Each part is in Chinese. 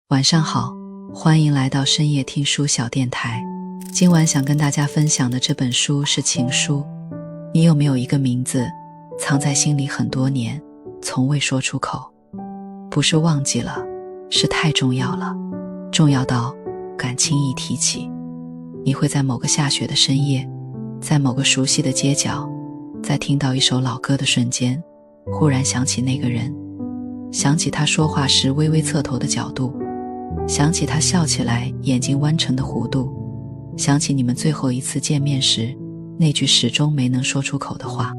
晚上好，欢迎来到深夜听书小电台。今晚想跟大家分享的这本书是情书。你有没有一个名字藏在心里很多年，从未说出口？不是忘记了，是太重要了，重要到敢轻易提起。你会在某个下雪的深夜，在某个熟悉的街角，在听到一首老歌的瞬间，忽然想起那个人，想起他说话时微微侧头的角度，想起他笑起来眼睛弯成的弧度，想起你们最后一次见面时那句始终没能说出口的话。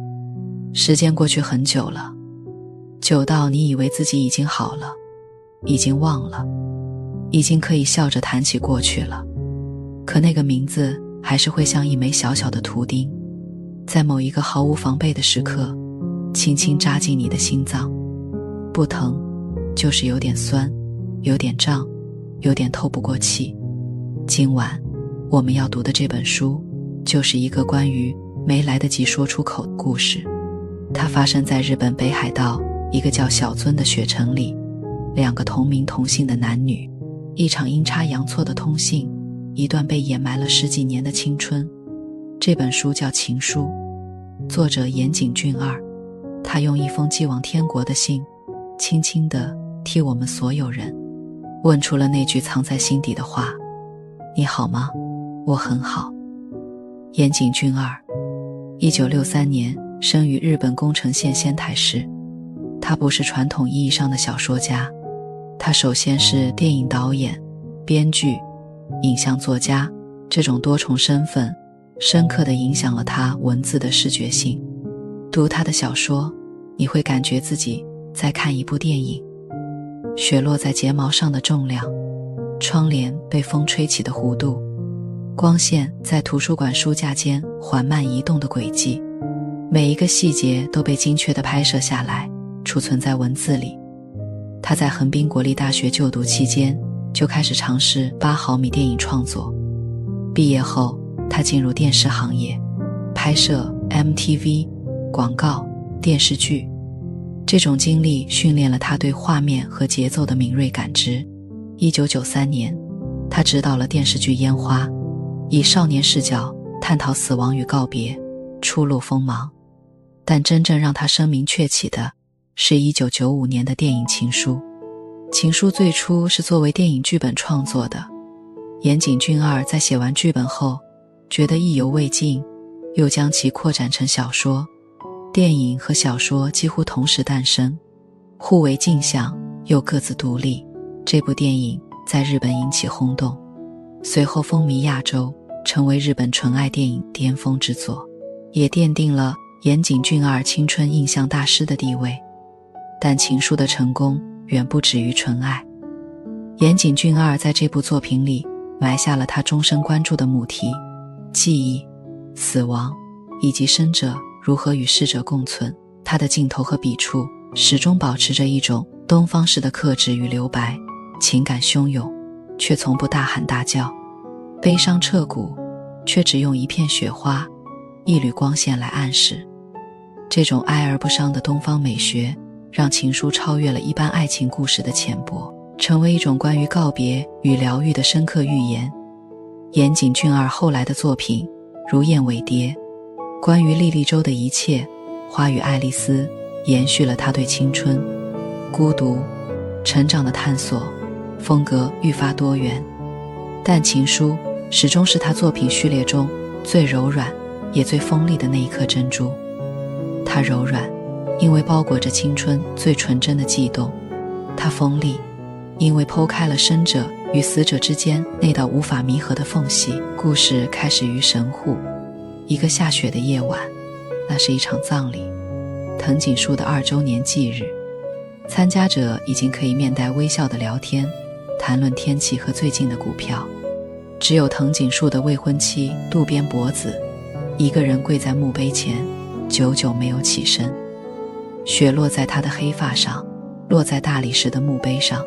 时间过去很久了，久到你以为自己已经好了，已经忘了，已经可以笑着谈起过去了。可那个名字还是会像一枚小小的图钉，在某一个毫无防备的时刻轻轻扎进你的心脏，不疼，就是有点酸，有点胀，有点透不过气。今晚我们要读的这本书就是一个关于没来得及说出口的故事。它发生在日本北海道一个叫小樽的雪城里，两个同名同姓的男女，一场阴差阳错的通信，一段被掩埋了10几年的青春。这本书叫《情书》，作者岩井俊二，他用一封寄往天国的信，轻轻地替我们所有人问出了那句藏在心底的话：你好吗？我很好。岩井俊二1963年生于日本宫城县仙台市。他不是传统意义上的小说家，他首先是电影导演、编剧、影像作家，这种多重身份深刻地影响了他文字的视觉性。读他的小说，你会感觉自己在看一部电影。雪落在睫毛上的重量，窗帘被风吹起的弧度，光线在图书馆书架间缓慢移动的轨迹，每一个细节都被精确地拍摄下来，储存在文字里。他在横滨国立大学就读期间就开始尝试8毫米电影创作，毕业后他进入电视行业，拍摄 MTV 广告、电视剧。这种经历训练了他对画面和节奏的敏锐感知。1993年，他执导了电视剧《烟花》，以少年视角探讨死亡与告别，初露锋芒。但真正让他声名鹊起的是1995年的电影《情书》。《情书》最初是作为电影剧本创作的，岩井俊二在写完剧本后觉得意犹未尽，又将其扩展成小说。电影和小说几乎同时诞生，互为镜像又各自独立。这部电影在日本引起轰动，随后风靡亚洲，成为日本纯爱电影巅峰之作，也奠定了岩井俊二青春印象大师的地位。但情书的成功远不止于纯爱。岩井俊二在这部作品里埋下了他终身关注的母题：记忆、死亡以及生者如何与逝者共存。他的镜头和笔触始终保持着一种东方式的克制与留白，情感汹涌，却从不大喊大叫；悲伤彻骨，却只用一片雪花、一缕光线来暗示。这种哀而不伤的东方美学，让情书超越了一般爱情故事的浅薄，成为一种关于告别与疗愈的深刻寓言。岩井俊二后来的作品如燕尾蝶、关于莉莉周的一切、花与爱丽丝，延续了他对青春、孤独、成长的探索，风格愈发多元。但情书始终是他作品序列中最柔软也最锋利的那一颗珍珠。它柔软，因为包裹着青春最纯真的悸动；它锋利，因为剖开了生者与死者之间那道无法弥合的缝隙。故事开始于神户，一个下雪的夜晚，那是一场葬礼，藤井树的2周年忌日。参加者已经可以面带微笑地聊天，谈论天气和最近的股票。只有藤井树的未婚妻渡边博子一个人跪在墓碑前，久久没有起身。雪落在他的黑发上，落在大理石的墓碑上，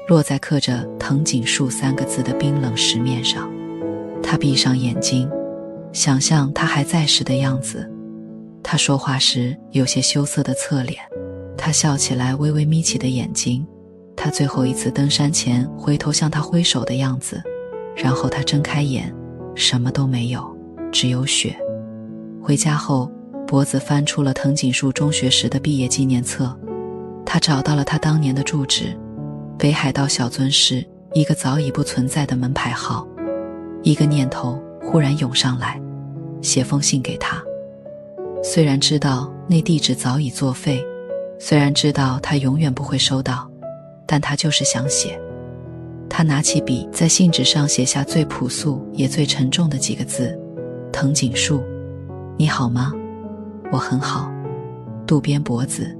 落在刻着藤井树3个字的冰冷石面上。他闭上眼睛，想象他还在时的样子。他说话时有些羞涩的侧脸，他笑起来微微眯起的眼睛，他最后一次登山前回头向他挥手的样子，然后他睁开眼，什么都没有，只有雪。回家后，脖子翻出了藤井树中学时的毕业纪念册，他找到了他当年的住址，北海道小樽市一个早已不存在的门牌号。一个念头忽然涌上来，写封信给他。虽然知道那地址早已作废，虽然知道他永远不会收到，但他就是想写。他拿起笔，在信纸上写下最朴素也最沉重的几个字：藤井树，你好吗？我很好。渡边博子。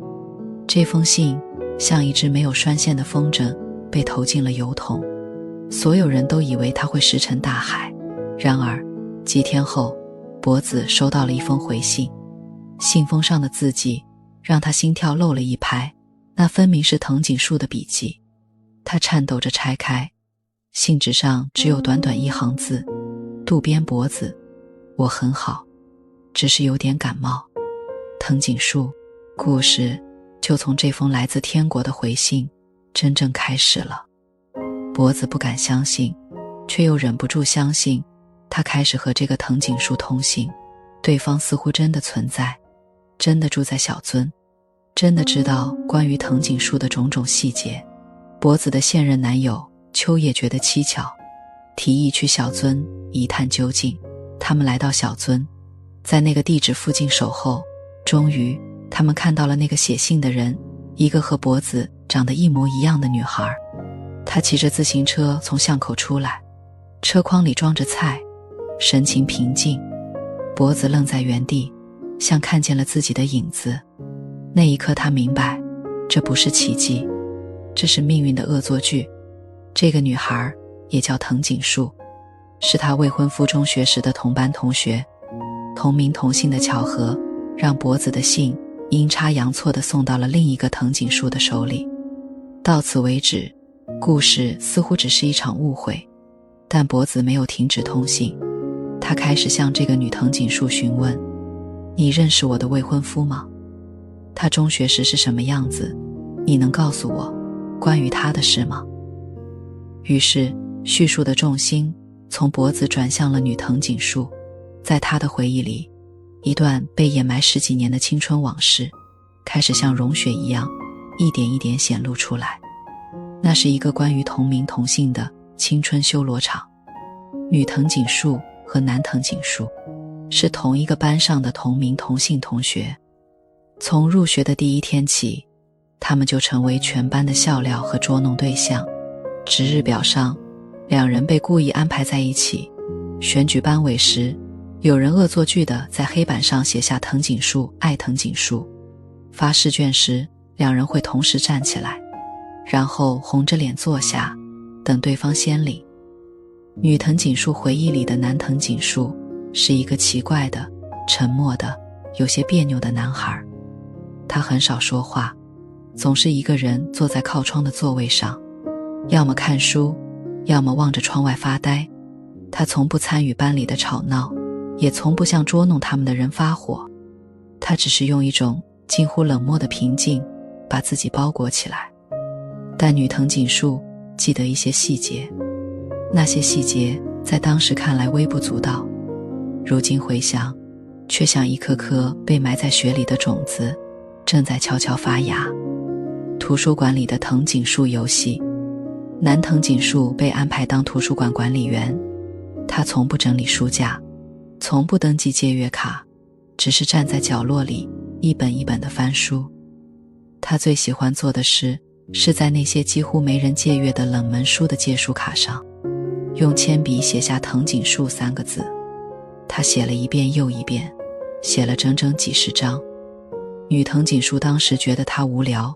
这封信像一只没有拴线的风筝，被投进了邮筒。所有人都以为它会石沉大海，然而几天后，博子收到了一封回信。信封上的字迹让他心跳漏了一拍，那分明是藤井树的笔迹。他颤抖着拆开，信纸上只有短短一行字：渡边博子，我很好，只是有点感冒。藤井树。故事就从这封来自天国的回信真正开始了。脖子不敢相信，却又忍不住相信，他开始和这个藤井树通信，对方似乎真的存在，真的住在小樽，真的知道关于藤井树的种种细节。脖子的现任男友秋叶觉得蹊跷，提议去小樽一探究竟。他们来到小樽，在那个地址附近守候，终于他们看到了那个写信的人，一个和脖子长得一模一样的女孩。她骑着自行车从巷口出来，车筐里装着菜，神情平静。脖子愣在原地，像看见了自己的影子。那一刻他明白，这不是奇迹，这是命运的恶作剧。这个女孩也叫藤井树，是他未婚夫中学时的同班同学。同名同姓的巧合让脖子的信阴差阳错地送到了另一个藤井树的手里。到此为止，故事似乎只是一场误会，但脖子没有停止通信。他开始向这个女藤井树询问：你认识我的未婚夫吗？他中学时是什么样子？你能告诉我关于他的事吗？于是叙述的重心从脖子转向了女藤井树。在他的回忆里，一段被掩埋10几年的青春往事开始像融雪一样一点一点显露出来。那是一个关于同名同姓的青春修罗场。女藤井树和男藤井树是同一个班上的同名同姓同学。从入学的第一天起，他们就成为全班的笑料和捉弄对象。值日表上，两人被故意安排在一起。选举班委时，有人恶作剧地在黑板上写下藤井树爱藤井树。发试卷时，两人会同时站起来，然后红着脸坐下，等对方先领。女藤井树回忆里的男藤井树是一个奇怪的、沉默的、有些别扭的男孩。他很少说话，总是一个人坐在靠窗的座位上，要么看书，要么望着窗外发呆。他从不参与班里的吵闹，也从不向捉弄他们的人发火。他只是用一种近乎冷漠的平静把自己包裹起来。但女藤井树记得一些细节，那些细节在当时看来微不足道，如今回想，却像一颗颗被埋在雪里的种子，正在悄悄发芽。图书馆里的藤井树游戏，男藤井树被安排当图书馆管理员。他从不整理书架，从不登记借阅卡，只是站在角落里一本一本地翻书。他最喜欢做的事是在那些几乎没人借阅的冷门书的借书卡上用铅笔写下藤井树3个字。他写了一遍又一遍，写了整整几十张。女藤井树当时觉得他无聊、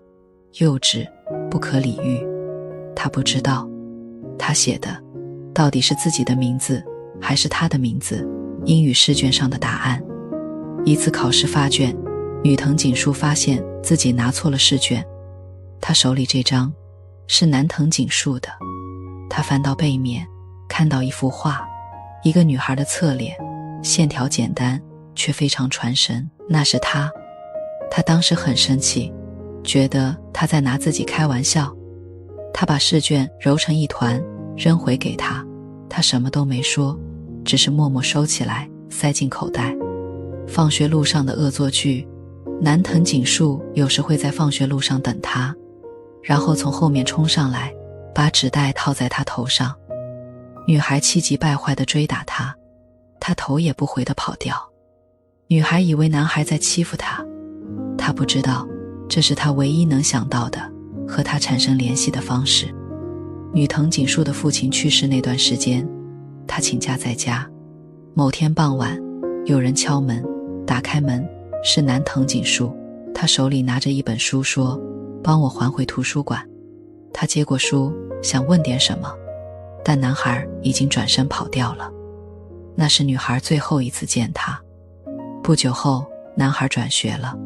幼稚、不可理喻。他不知道，他写的到底是自己的名字还是他的名字，英语试卷上的答案。一次考试发卷，女藤井树发现自己拿错了试卷，她手里这张是男藤井树的。她翻到背面，看到一幅画，一个女孩的侧脸，线条简单却非常传神，那是她。她当时很生气，觉得她在拿自己开玩笑。他把试卷揉成一团扔回给他，他什么都没说，只是默默收起来塞进口袋。放学路上的恶作剧，南藤井树有时会在放学路上等他，然后从后面冲上来，把纸袋套在他头上。女孩气急败坏地追打他，他头也不回地跑掉。女孩以为男孩在欺负她，她不知道这是她唯一能想到的和他产生联系的方式。女藤井树的父亲去世那段时间，她请假在家。某天傍晚，有人敲门，打开门是南藤井树，他手里拿着一本书说：“帮我还回图书馆。”他接过书，想问点什么，但男孩已经转身跑掉了。那是女孩最后一次见他。不久后，男孩转学了。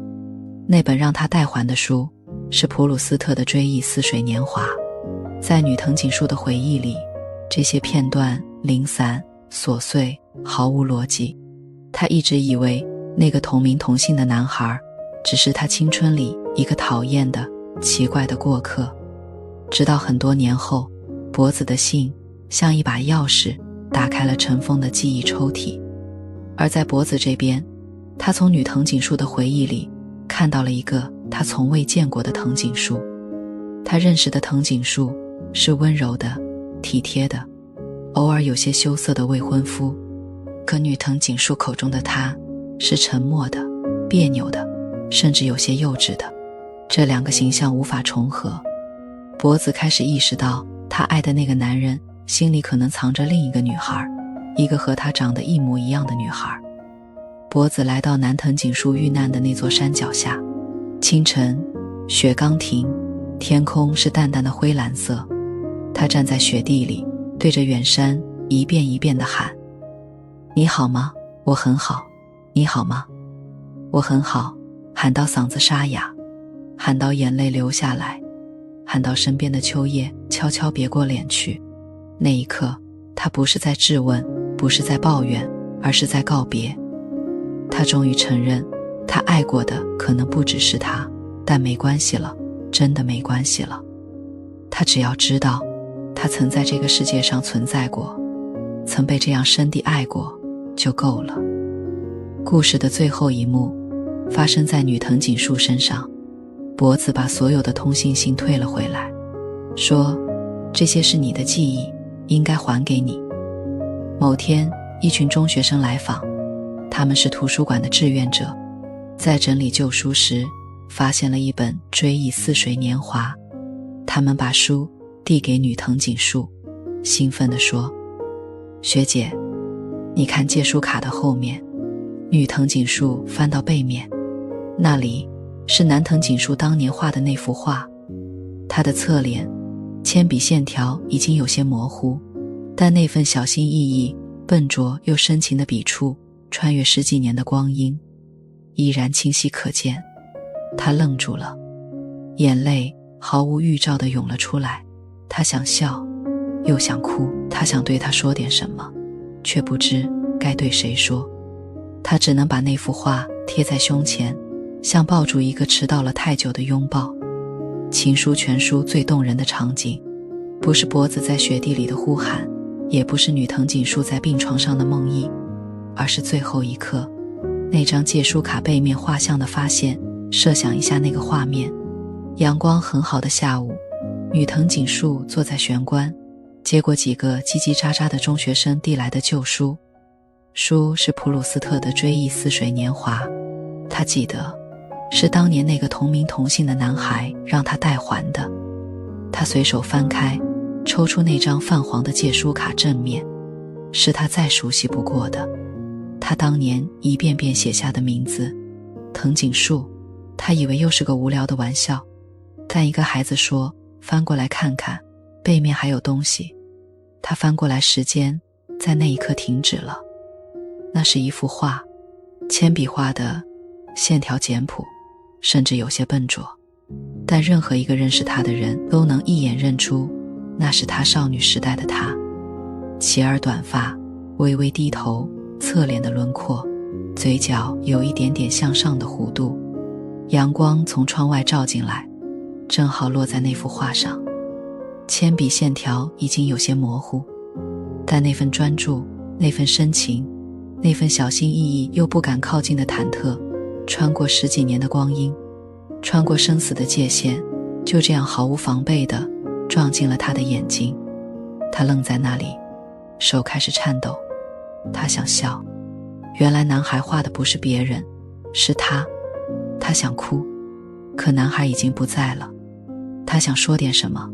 那本让他代还的书是普鲁斯特的《追忆似水年华》。在女藤井树的回忆里，这些片段零散、琐碎，毫无逻辑。他一直以为那个同名同姓的男孩只是他青春里一个讨厌的、奇怪的过客。直到很多年后，脖子的信像一把钥匙打开了尘封的记忆抽屉。而在脖子这边，他从女藤井树的回忆里看到了一个他从未见过的藤井树。他认识的藤井树是温柔的、体贴的，偶尔有些羞涩的未婚夫。可女藤井树口中的他是沉默的、别扭的，甚至有些幼稚的。这两个形象无法重合。脖子开始意识到，他爱的那个男人心里可能藏着另一个女孩，一个和他长得一模一样的女孩。脖子来到南藤井树遇难的那座山脚下。清晨，雪刚停，天空是淡淡的灰蓝色。他站在雪地里，对着远山一遍一遍地喊：“你好吗？我很好。你好吗？我很好。”喊到嗓子沙哑，喊到眼泪流下来，喊到身边的秋叶悄悄别过脸去。那一刻，他不是在质问，不是在抱怨，而是在告别。他终于承认，他爱过的可能不只是他，但没关系了，真的没关系了。他只要知道，他曾在这个世界上存在过，曾被这样深地爱过，就够了。故事的最后一幕发生在女藤井树身上。脖子把所有的通信信退了回来，说：“这些是你的记忆，应该还给你。”某天，一群中学生来访，他们是图书馆的志愿者，在整理旧书时发现了一本《追忆似水年华》。他们把书递给女藤井树，兴奋地说：“学姐，你看借书卡的后面。”女藤井树翻到背面，那里是南藤井树当年画的那幅画。他的侧脸，铅笔线条已经有些模糊，但那份小心翼翼、笨拙又深情的笔触，穿越十几年的光阴，依然清晰可见。他愣住了，眼泪毫无预兆地涌了出来。他想笑，又想哭。他想对他说点什么，却不知该对谁说。他只能把那幅画贴在胸前，像抱住一个迟到了太久的拥抱。情书全书最动人的场景，不是脖子在雪地里的呼喊，也不是女藤井树在病床上的梦呓，而是最后一刻，那张借书卡背面画像的发现。设想一下那个画面，阳光很好的下午，女藤井树坐在玄关，接过几个叽叽喳喳的中学生递来的旧书。书是普鲁斯特的《追忆似水年华》，他记得是当年那个同名同姓的男孩让他代还的。他随手翻开，抽出那张泛黄的借书卡正面，是他再熟悉不过的，他当年一遍遍写下的名字，藤井树。他以为又是个无聊的玩笑，但一个孩子说，翻过来看看，背面还有东西。他翻过来，时间在那一刻停止了。那是一幅画，铅笔画的，线条简朴，甚至有些笨拙，但任何一个认识他的人都能一眼认出，那是他少女时代的他。齐耳短发，微微低头，侧脸的轮廓，嘴角有一点点向上的弧度。阳光从窗外照进来，正好落在那幅画上。铅笔线条已经有些模糊，但那份专注，那份深情，那份小心翼翼又不敢靠近的忐忑，穿过10几年的光阴，穿过生死的界限，就这样毫无防备地撞进了他的眼睛。他愣在那里，手开始颤抖。他想笑，原来男孩画的不是别人，是他。他想哭，可男孩已经不在了。他想说点什么，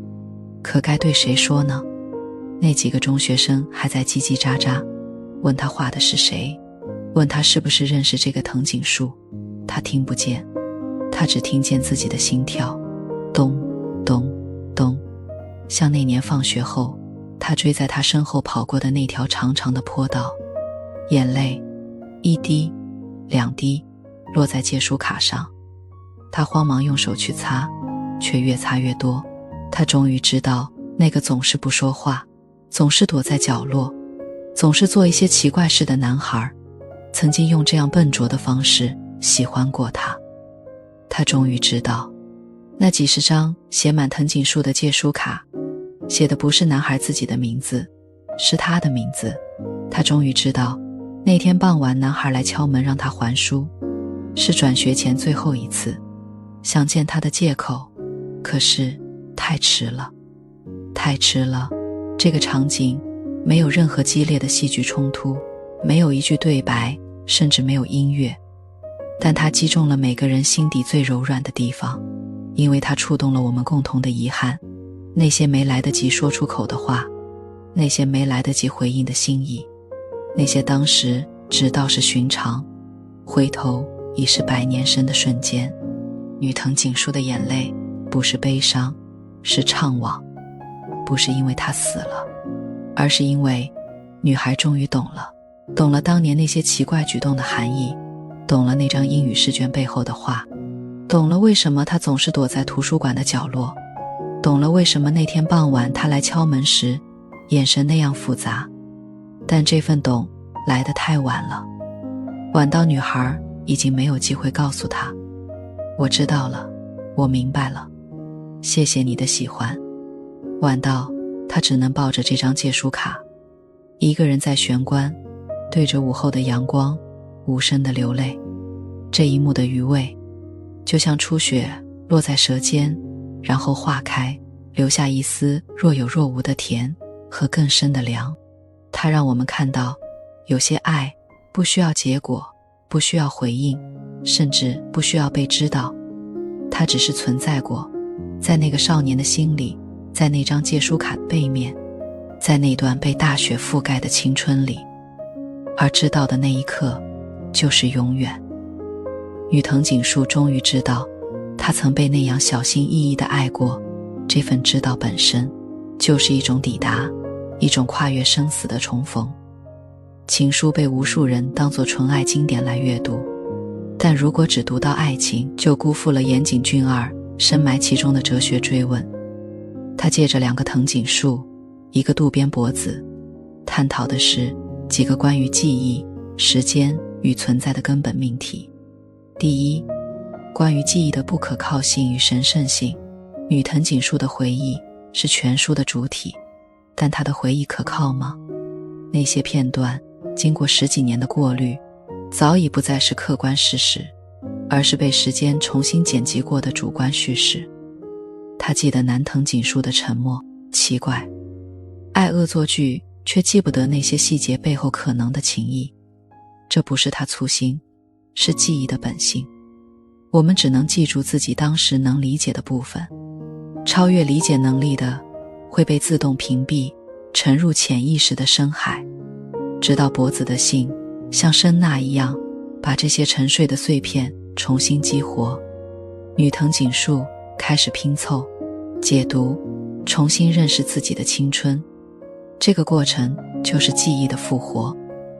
可该对谁说呢？那几个中学生还在叽叽喳喳，问他画的是谁，问他是不是认识这个藤井树。他听不见，他只听见自己的心跳，咚咚咚，像那年放学后他追在他身后跑过的那条长长的坡道。眼泪一滴2滴落在借书卡上，他慌忙用手去擦，却越擦越多。他终于知道，那个总是不说话，总是躲在角落，总是做一些奇怪事的男孩，曾经用这样笨拙的方式喜欢过他。他终于知道，那几十张写满藤井树的借书卡，写的不是男孩自己的名字，是他的名字。他终于知道，那天傍晚男孩来敲门让他还书，是转学前最后一次想见他的借口。可是太迟了，太迟了。这个场景没有任何激烈的戏剧冲突，没有一句对白，甚至没有音乐，但它击中了每个人心底最柔软的地方，因为它触动了我们共同的遗憾，那些没来得及说出口的话，那些没来得及回应的心意，那些当时只道是寻常，回头已是100年深的瞬间。女藤井树的眼泪不是悲伤，是怅惘，不是因为她死了，而是因为女孩终于懂了，懂了当年那些奇怪举动的含义，懂了那张英语试卷背后的话，懂了为什么她总是躲在图书馆的角落，懂了为什么那天傍晚她来敲门时眼神那样复杂。但这份懂来得太晚了，晚到女孩已经没有机会告诉她，我知道了，我明白了，谢谢你的喜欢。晚到她只能抱着这张借书卡，一个人在玄关，对着午后的阳光无声地流泪。这一幕的余味就像初雪落在舌尖，然后化开，留下一丝若有若无的甜和更深的凉。它让我们看到，有些爱不需要结果，不需要回应，甚至不需要被知道，它只是存在过，在那个少年的心里，在那张借书卡背面，在那段被大雪覆盖的青春里，而知道的那一刻就是永远。女藤井树终于知道，她曾被那样小心翼翼地爱过，这份知道本身就是一种抵达，一种跨越生死的重逢。情书被无数人当作纯爱经典来阅读，但如果只读到爱情，就辜负了岩井俊二深埋其中的哲学追问。他借着2个藤井树，一个渡边博子，探讨的是几个关于记忆、时间与存在的根本命题。第一，关于记忆的不可靠性与神圣性。女藤井树的回忆是全书的主体，但她的回忆可靠吗？那些片段经过10几年的过滤，早已不再是客观事实，而是被时间重新剪辑过的主观叙事。他记得南藤井树的沉默，奇怪，爱恶作剧，却记不得那些细节背后可能的情谊。这不是他粗心，是记忆的本性。我们只能记住自己当时能理解的部分，超越理解能力的会被自动屏蔽，沉入潜意识的深海，直到博子的信像声呐一样把这些沉睡的碎片重新激活。女藤井树开始拼凑、解读，重新认识自己的青春。这个过程就是记忆的复活，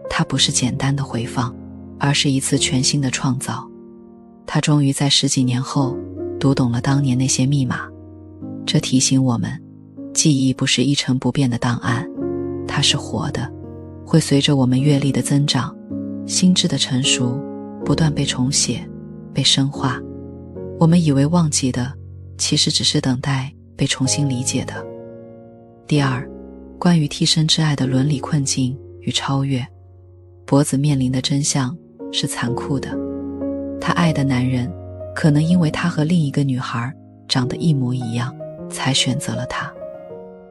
它不是简单的回放，而是一次全新的创造。他终于在10几年后读懂了当年那些密码。这提醒我们，记忆不是一成不变的档案，它是活的，会随着我们阅历的增长，心智的成熟，不断被重写，被深化。我们以为忘记的，其实只是等待被重新理解的。第二，关于替身之爱的伦理困境与超越。脖子面临的真相是残酷的，他爱的男人可能因为他和另一个女孩长得一模一样，才选择了他。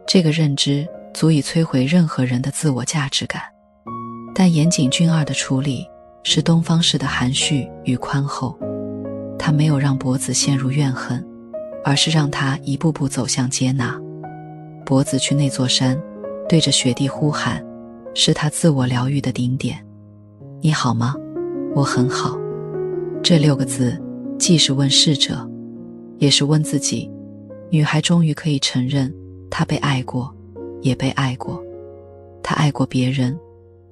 这个认知足以摧毁任何人的自我价值感。但岩井俊二的处理是东方式的含蓄与宽厚，他没有让脖子陷入怨恨，而是让他一步步走向接纳。脖子去那座山，对着雪地呼喊，是他自我疗愈的顶点。你好吗？我很好。这6个字既是问逝者，也是问自己。女孩终于可以承认，她被爱过，也被爱过。她爱过别人，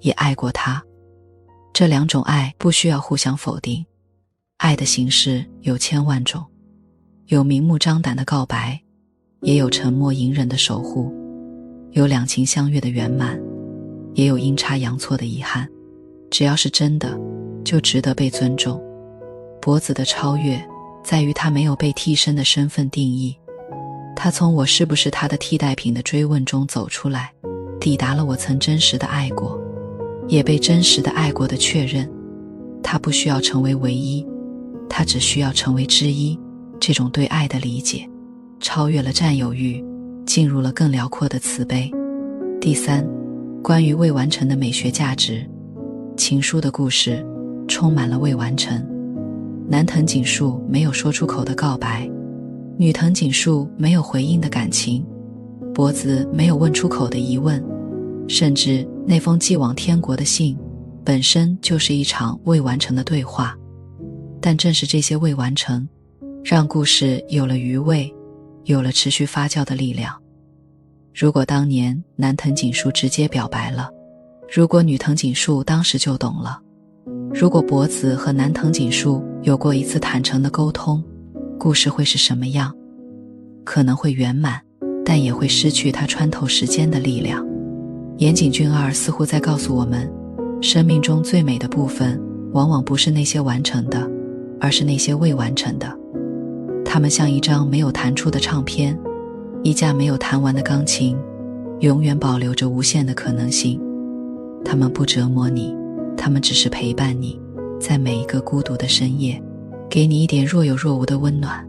也爱过他。这2种爱不需要互相否定。爱的形式有千万种，有明目张胆的告白，也有沉默隐忍的守护，有两情相悦的圆满，也有阴差阳错的遗憾。只要是真的，就值得被尊重。脖子的超越在于他没有被替身的身份定义，他从我是不是他的替代品的追问中走出来，抵达了我曾真实的爱过，也被真实的爱过的确认。他不需要成为唯一，他只需要成为之一。这种对爱的理解超越了占有欲，进入了更辽阔的慈悲。第三，关于未完成的美学价值。情书的故事充满了未完成。男藤井树没有说出口的告白，女藤井树没有回应的感情，脖子没有问出口的疑问，甚至那封寄往天国的信本身就是一场未完成的对话。但正是这些未完成，让故事有了余味，有了持续发酵的力量。如果当年男藤井树直接表白了，如果女藤井树当时就懂了，如果脖子和男藤井树有过一次坦诚的沟通，故事会是什么样？可能会圆满，但也会失去它穿透时间的力量。岩井俊二似乎在告诉我们，生命中最美的部分往往不是那些完成的，而是那些未完成的。它们像一张没有弹出的唱片，一架没有弹完的钢琴，永远保留着无限的可能性。它们不折磨你，它们只是陪伴你，在每一个孤独的深夜，给你一点若有若无的温暖。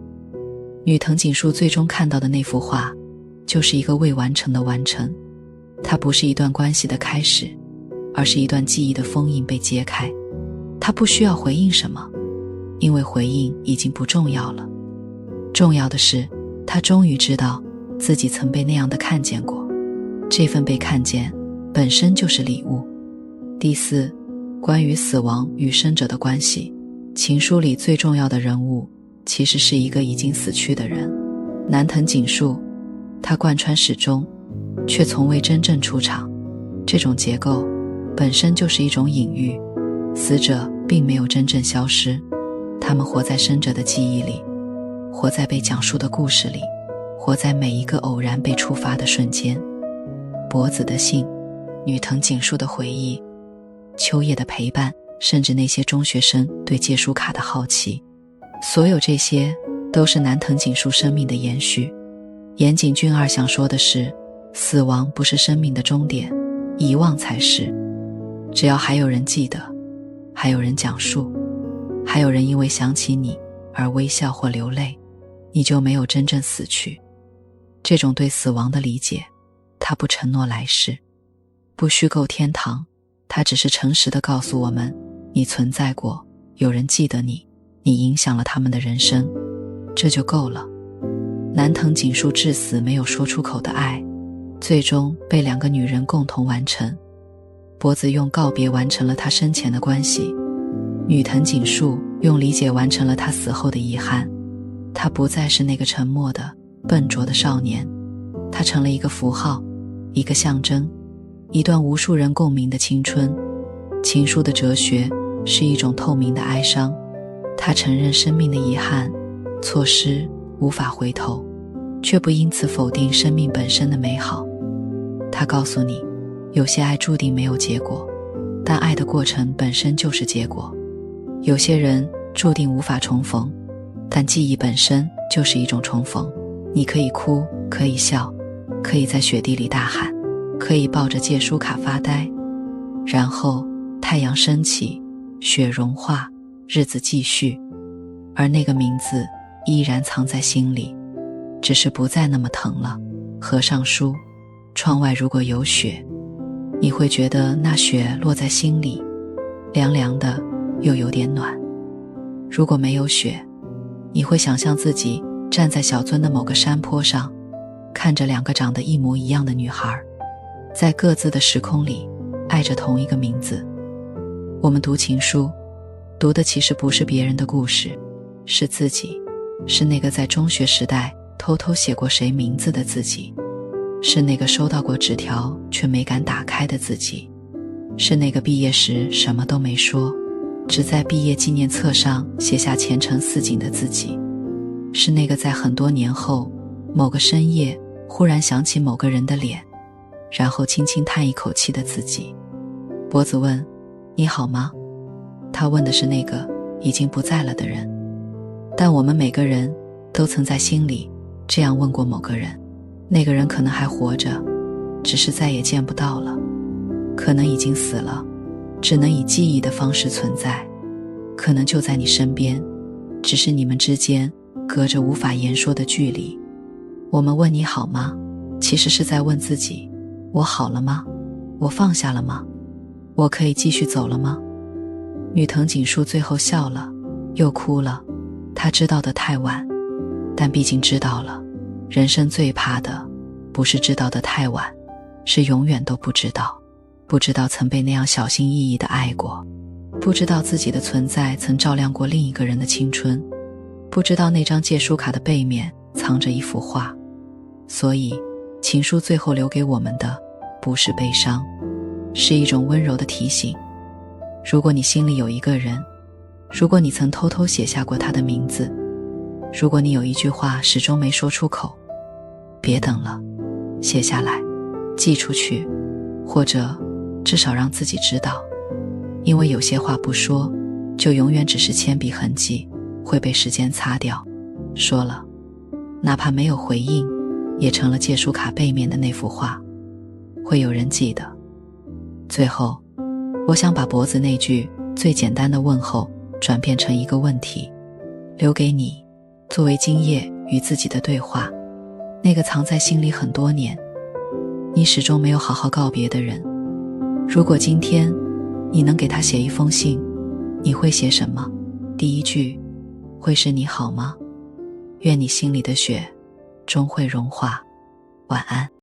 女藤井树最终看到的那幅画，就是一个未完成的完成。它不是一段关系的开始，而是一段记忆的封印被揭开。它不需要回应什么，因为回应已经不重要了。重要的是，他终于知道自己曾被那样的看见过，这份被看见本身就是礼物。第四，关于死亡与生者的关系。情书里最重要的人物其实是一个已经死去的人，南藤井树，他贯穿始终，却从未真正出场。这种结构本身就是一种隐喻，死者并没有真正消失，他们活在生者的记忆里，活在被讲述的故事里，活在每一个偶然被触发的瞬间。脖子的信，女藤井树的回忆，秋叶的陪伴，甚至那些中学生对借书卡的好奇，所有这些都是南藤井树生命的延续。岩井俊二想说的是，死亡不是生命的终点，遗忘才是。只要还有人记得，还有人讲述，还有人因为想起你而微笑或流泪，你就没有真正死去。这种对死亡的理解，它不承诺来世，不虚构天堂，它只是诚实地告诉我们，你存在过，有人记得你，你影响了他们的人生，这就够了。南藤井树至死没有说出口的爱，最终被两个女人共同完成。脖子用告别完成了他生前的关系，女藤井树用理解完成了他死后的遗憾。他不再是那个沉默的笨拙的少年，他成了一个符号，一个象征，一段无数人共鸣的青春。情书的哲学是一种透明的哀伤，他承认生命的遗憾、错失，无法回头，却不因此否定生命本身的美好。他告诉你，有些爱注定没有结果，但爱的过程本身就是结果。有些人注定无法重逢，但记忆本身就是一种重逢。你可以哭，可以笑，可以在雪地里大喊，可以抱着借书卡发呆，然后太阳升起，雪融化，日子继续，而那个名字依然藏在心里，只是不再那么疼了。合上书，窗外如果有雪，你会觉得那雪落在心里，凉凉的，又有点暖。如果没有雪，你会想象自己站在小樽的某个山坡上，看着两个长得一模一样的女孩，在各自的时空里爱着同一个名字。我们读情书，读的其实不是别人的故事，是自己，是那个在中学时代偷偷写过谁名字的自己，是那个收到过纸条却没敢打开的自己，是那个毕业时什么都没说，只在毕业纪念册上写下前程似锦的自己，是那个在很多年后某个深夜忽然想起某个人的脸，然后轻轻叹一口气的自己。脖子问你好吗？他问的是那个已经不在了的人，但我们每个人都曾在心里这样问过某个人，那个人可能还活着，只是再也见不到了，可能已经死了，只能以记忆的方式存在，可能就在你身边，只是你们之间隔着无法言说的距离。我们问你好吗，其实是在问自己，我好了吗？我放下了吗？我可以继续走了吗？女藤井树最后笑了，又哭了。她知道的太晚，但毕竟知道了。人生最怕的不是知道的太晚，是永远都不知道。不知道曾被那样小心翼翼地爱过，不知道自己的存在曾照亮过另一个人的青春，不知道那张借书卡的背面藏着一幅画。所以情书最后留给我们的不是悲伤，是一种温柔的提醒。如果你心里有一个人，如果你曾偷偷写下过他的名字，如果你有一句话始终没说出口，别等了，写下来，寄出去，或者至少让自己知道。因为有些话不说，就永远只是铅笔痕迹，会被时间擦掉。说了，哪怕没有回应，也成了借书卡背面的那幅画，会有人记得。最后，我想把脖子那句最简单的问候转变成一个问题，留给你，作为今夜与自己的对话，那个藏在心里很多年，你始终没有好好告别的人。如果今天你能给他写一封信，你会写什么？第一句会是你好吗？愿你心里的雪终会融化。晚安。